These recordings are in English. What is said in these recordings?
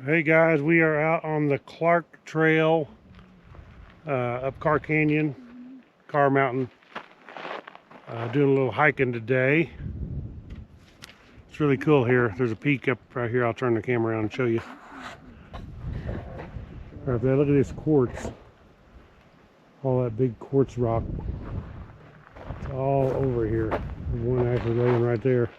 Hey guys, we are out on the Clark Trail up Carr Canyon, Carr Mountain, doing a little hiking today. It's really cool here. There's a peak up right here. I'll turn the camera around and show you. Right there, look at this quartz. All that big quartz rock. It's all over here. There's one actually laying right there.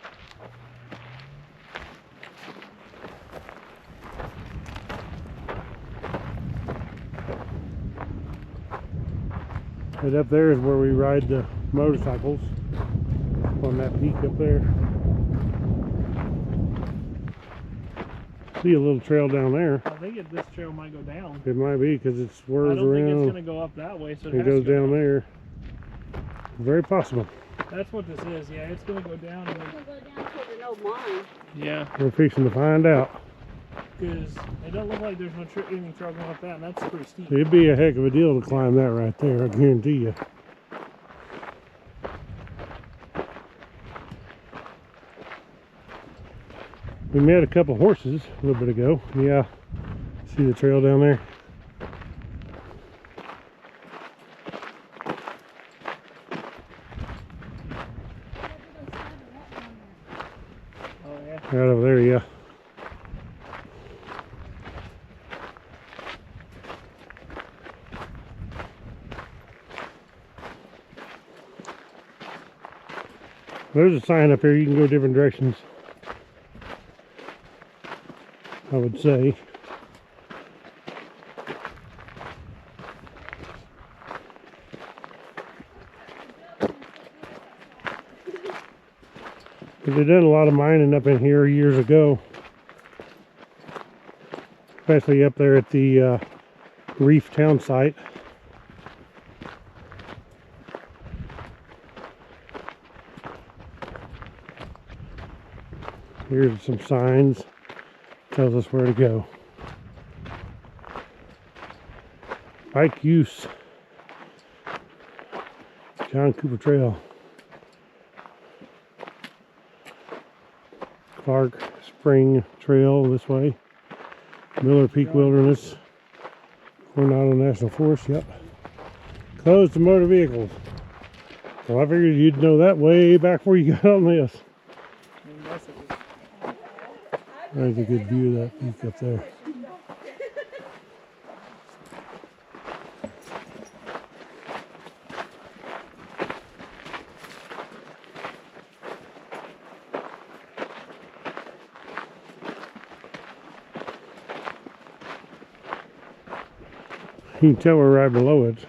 And up there is where we ride the motorcycles, on that peak up there. See a little trail down there. I think this trail might go down. It might be because it swerves around. I don't think it's going to go up that way, so it goes down there. Very possible. That's what this is. Yeah, it's going to go down. It's going to go down to the old mine. Yeah. We're fixing to find out. Because it doesn't look like there's no anything trail going up that, and that's pretty steep. It'd be a heck of a deal to climb that right there, I guarantee you. We met a couple horses a little bit ago. Yeah, see the trail down there? Oh yeah. Right over there, yeah. There's a sign up here. You can go different directions, I would say. But they did a lot of mining up in here years ago, especially up there at the Reef Town site. Here's some signs, tells us where to go. Bike use, John Cooper Trail, Clark Spring Trail this way, Miller Peak Wilderness, Coronado National Forest, yep. Closed to motor vehicles. Well, I figured you'd know that way back before you got on this. There's a good view of that peak up there. You can tell we're right below it.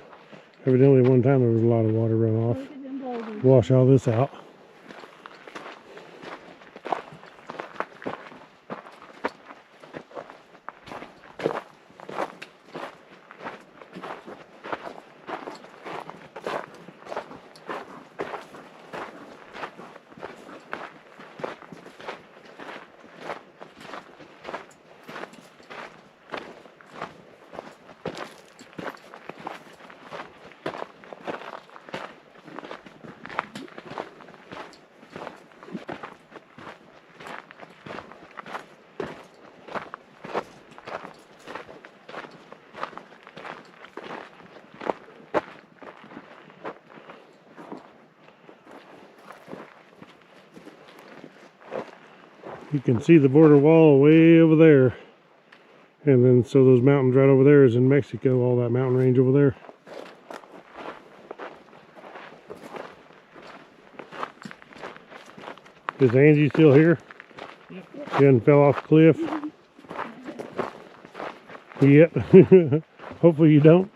Evidently one time there was a lot of water runoff. Wash all this out. You can see the border wall way over there. And then, so those mountains right over there is in Mexico, all that mountain range over there. Is Angie still here? Yep. She hadn't fell off the cliff? Yep. Hopefully you don't.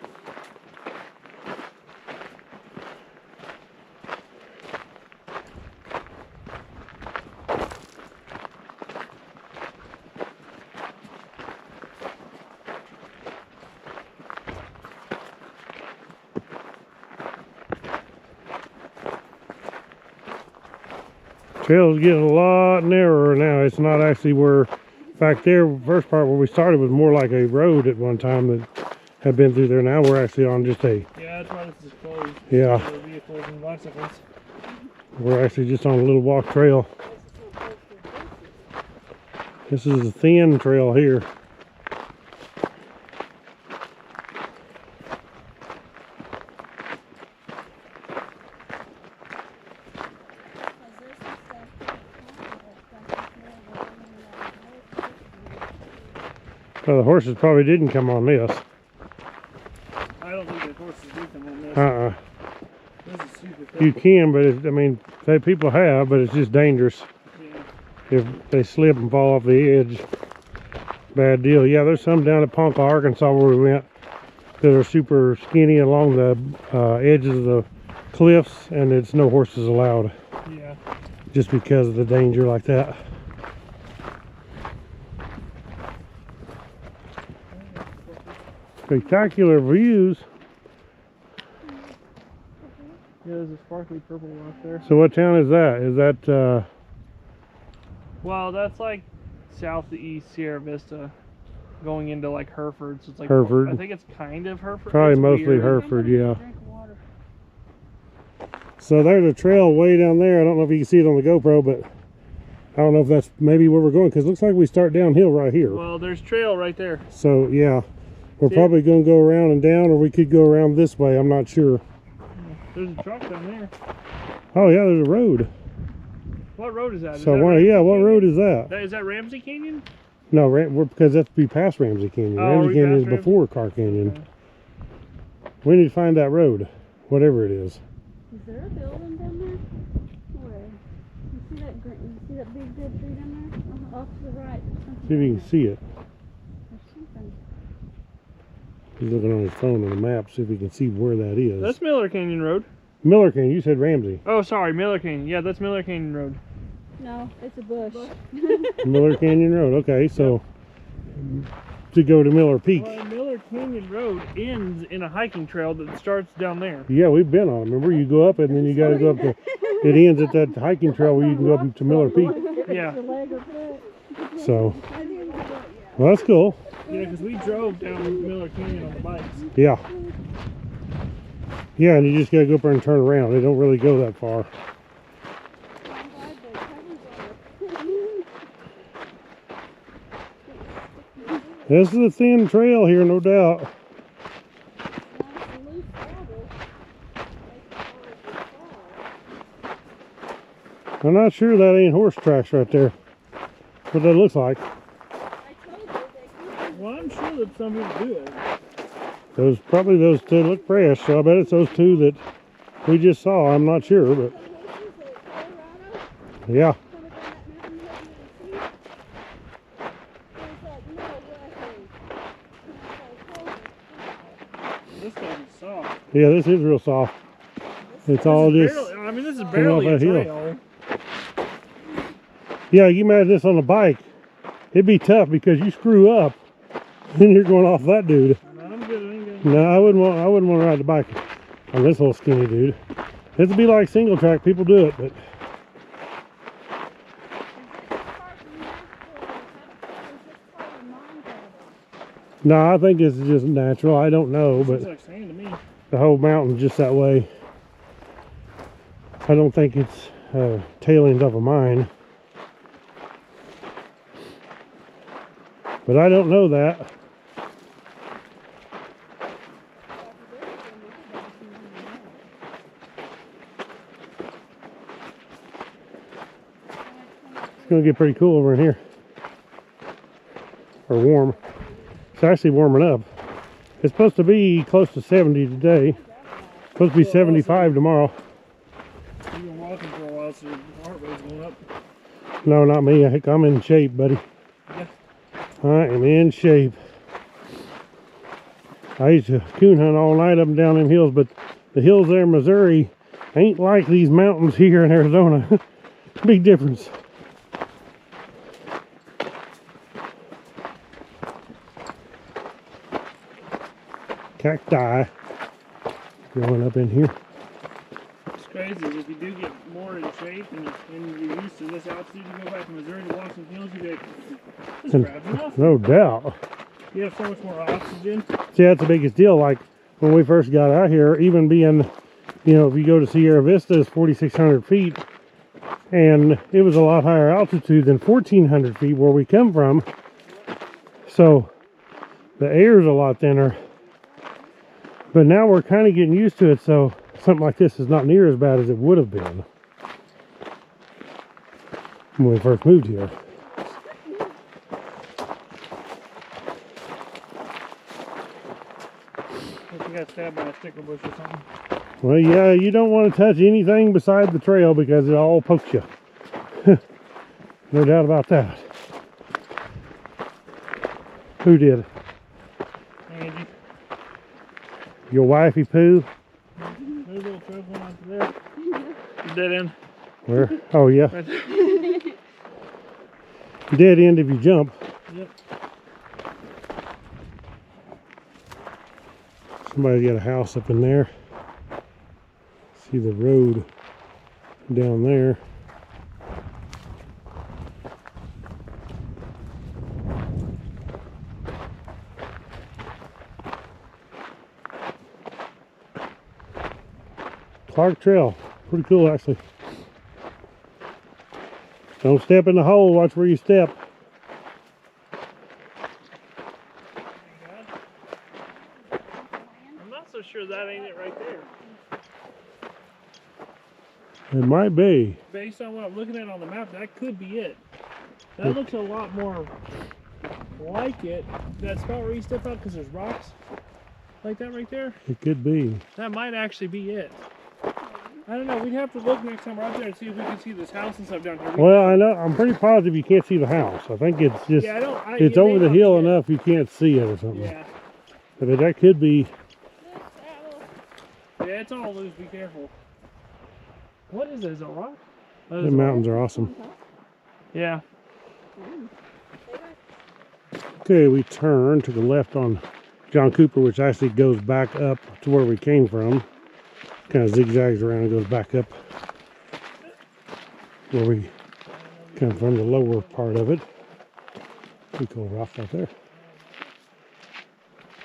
Trail's getting a lot narrower now. It's not actually where, back there, first part where we started was more like a road at one time that had been through there. Now we're actually on just a... Yeah, that's why this is closed. Yeah. For vehicles and bicycles. We're actually just on a little walk trail. This is a thin trail here. Well, the horses probably didn't come on this. I don't think the horses do come on this. This is super thick. You can, but I mean, people have, but it's just dangerous. Yeah. If they slip and fall off the edge, bad deal. Yeah, there's some down at Ponca, Arkansas where we went that are super skinny along the edges of the cliffs, and it's no horses allowed. Yeah. Just because of the danger like that. Spectacular views. Yeah, there's a sparkly purple rock there. So what town is that? Is that Well, that's like southeast Sierra Vista, going into like Hereford. So it's like Hereford? I think it's kind of Hereford. Probably It's mostly weird. Hereford, yeah. So there's a trail way down there. I don't know if you can see it on the GoPro, but I don't know if that's maybe where we're going, because it looks like we start downhill right here. Well, there's trail right there. So yeah, we're See? probably going to go around and down, or we could go around this way. I'm not sure. There's a truck down there. Oh yeah, there's a road. What road is that? Is So that what? Ramsey Yeah, what Canyon? road is that? Is that Ramsey Canyon? No, because that's be past Ramsey Canyon. Oh, Ramsey we Canyon is past before Carr Canyon. Okay. We need to find that road, whatever it is. Is there a building down there? Where? You see that green? You see that big dead tree down there? Off to the right. See if you can see it. There's something. He's looking on his phone on the map, see if he can see where that is. That's Miller Canyon Road. Miller Canyon. You said Ramsey. Oh, sorry, Miller Canyon. Yeah, that's Miller Canyon Road. No, it's a bush. Miller Canyon Road. Okay, so to go to Miller Peak. Well, Miller Canyon Road ends in a hiking trail that starts down there. Yeah, we've been on it. Remember, you go up and then you got to go up to. It ends at that hiking trail where you can go up to Miller Peak. Yeah. So, well, that's cool. Yeah, because we drove down Miller Canyon on the bikes. Yeah. Yeah, and you just got to go up there and turn around. They don't really go that far. This is a thin trail here, no doubt. I'm not sure that ain't horse tracks right there. What that looks like. Well, I'm sure that some people do it. Probably those two look fresh, so I bet it's those two that we just saw. I'm not sure, but yeah. This thing is soft. Yeah, this is real soft. It's all just. I mean, this is off barely a that hill. trail. Yeah, you imagine this on a bike. It'd be tough because you screw up and you're going off that dude. No, I'm good. I ain't good. No, I wouldn't want to ride the bike on this little skinny dude. It'd be like single track. People do it, but no, I think it's just natural. I don't know, but Seems like sand to me. the whole mountain's just that way. I don't think it's tailings of a mine. But I don't know that. It's going to get pretty cool over in here. Or warm. It's actually warming up. It's supposed to be close to 70 today. Supposed to be 75 tomorrow. You've been walking for a while, so your heart rate's going up. No, not me. I'm in shape, buddy. Yeah. I am in shape. I used to coon hunt all night up and down them hills, but the hills there in Missouri ain't like these mountains here in Arizona. Big difference. Cacti growing up in here. It's crazy. If you do get more in shape and you're used to this altitude, you go back to Missouri to walk some hills, you get this crap's enough. No doubt. You have so much more oxygen. See, that's the biggest deal. Like when we first got out here, even being, you know, if you go to Sierra Vista, it's 4,600 feet, and it was a lot higher altitude than 1,400 feet where we come from. So the air's a lot thinner. But now we're kind of getting used to it, so something like this is not near as bad as it would have been when we first moved here. If you got stabbed by a sticker bush or something. Well, yeah, you don't want to touch anything beside the trail because it all pokes you. No doubt about that. Who did? Angie. Your wifey poo? There's a little trail going on to there. Dead end. Where? Oh, yeah. Right there. Dead end if you jump. Yep. Somebody got a house up in there. See the road down there. Clark Trail. Pretty cool, actually. Don't step in the hole. Watch where you step. I'm not so sure that ain't it right there. It might be. Based on what I'm looking at on the map, that could be it. That looks a lot more like it. That spot where you step out because there's rocks like that right there. It could be. That might actually be it. I don't know. We'd have to look next time we're out there and see if we can see this house and stuff down here. Well, I know. I'm pretty positive you can't see the house. I think it's just Yeah, it's it over may the not hill be it. enough you can't see it or something. Yeah. But that could be. Yeah, it's all loose. Be careful. What is it? Is it a rock? Oh, The it's a rock. mountains are awesome. Yeah. Okay, we turn to the left on John Cooper, which actually goes back up to where we came from. Kind of zigzags around and goes back up where we come from, the lower part of it. Pretty cool rock right there.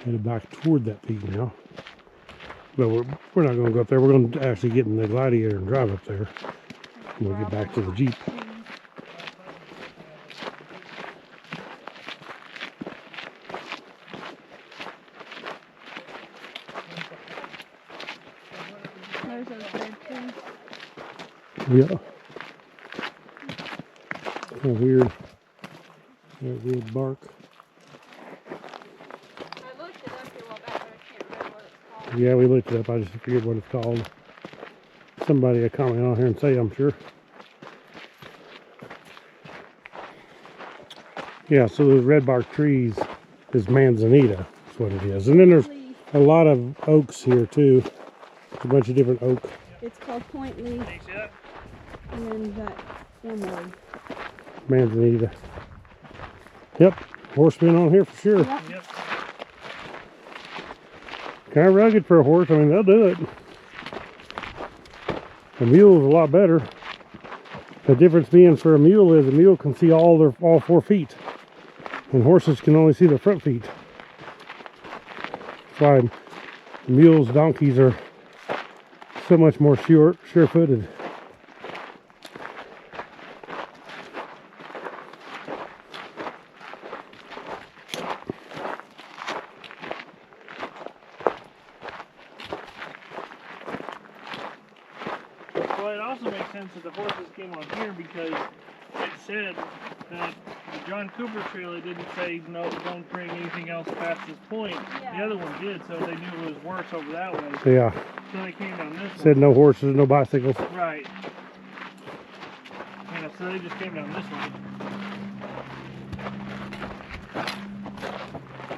Headed back toward that peak now. But we're not going to go up there. We're going to actually get in the Gladiator and drive up there. And we'll get back to the Jeep. There's those red trees. Yeah. Kind of weird. That weird bark. I looked it up here a while back, but I can't remember what it's called. Yeah, we looked it up. I just forget what it's called. Somebody will comment on here and say, I'm sure. Yeah, so those red bark trees is manzanita. That's what it is. And then there's a lot of oaks here too. There's a bunch of different oak. It's called point leaf, Can you see that? and then that one more. Manzanita. Yep, horsemen on here for sure. Yep. Yep. Kind of rugged for a horse. I mean, they'll do it. A mule's a lot better. The difference being for a mule is a mule can see all 4 feet, and horses can only see their front feet. That's why mules, donkeys are so much more sure-footed. Well, it also makes sense that the horses came on here because it said that the John Cooper trail, it didn't say no, don't bring anything else past this point. Yeah. The other one did, so they knew it was worse over that way. Yeah, So they came down this said no horses, no bicycles. one. Right. Yeah, so they just came down this way.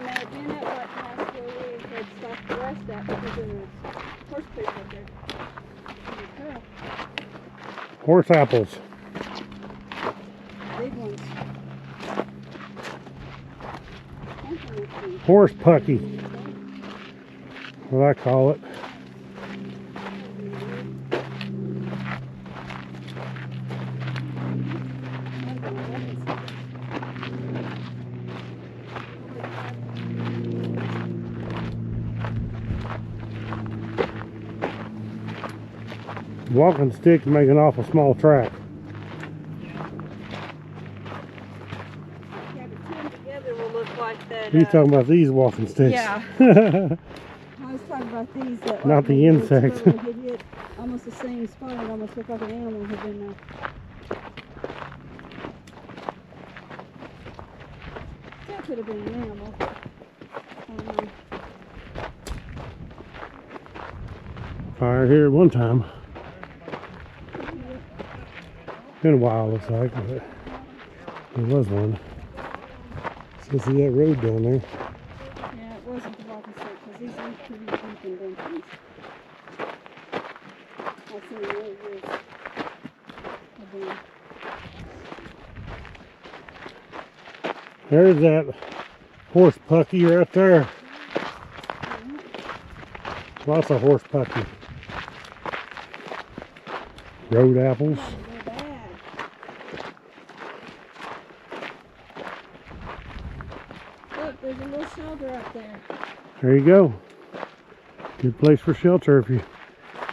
Now, being at what house where we had stopped to rest at because there was horse poop up there. Cool. Horse apples. Big ones. Horse pucky, what I call it. Walking stick make an awful small track. Yeah, but two together will look like that. You talking about these walking sticks? Yeah. I was talking about these that Not the insect. had hit almost the same spot. It almost looked like an animal had been there. That could have been an animal. I don't know. fire here at one time. Been a while, looks like, but there was one. So see that road down there. Yeah, it wasn't the walking stick because these are pretty deep indentions. I'll see where it is. Again. There's that horse pucky right there. Lots of horse pucky. Road apples. They're bad. Look, there's a little shelter up there. There you go. Good place for shelter if you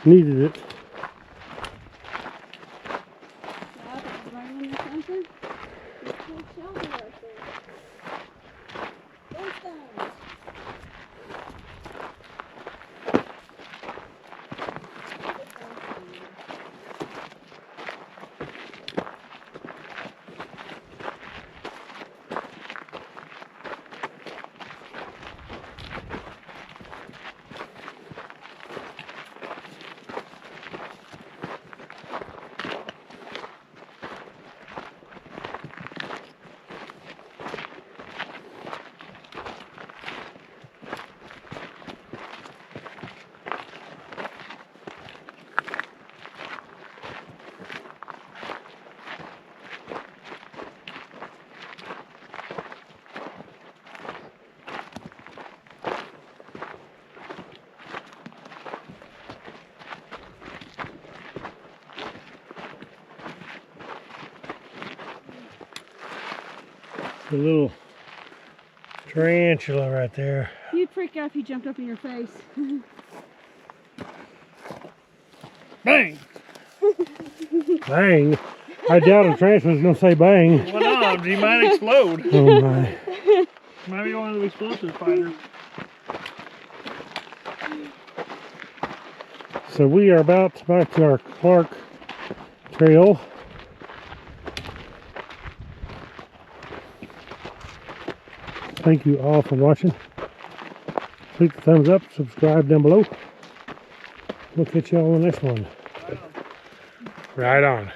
needed it. Yeah, if it's raining or something, there's a little shelter up there. Those stones. The little tarantula right there. You'd freak out if he jumped up in your face. Bang! Bang! I doubt a tarantula's gonna say bang. Why not? He might explode. Oh my. Might be one of the explosive fighters. So we are about back to our Clark trail. Thank you all for watching. Click the thumbs up, subscribe down below. We'll catch you all on the next one. Right on.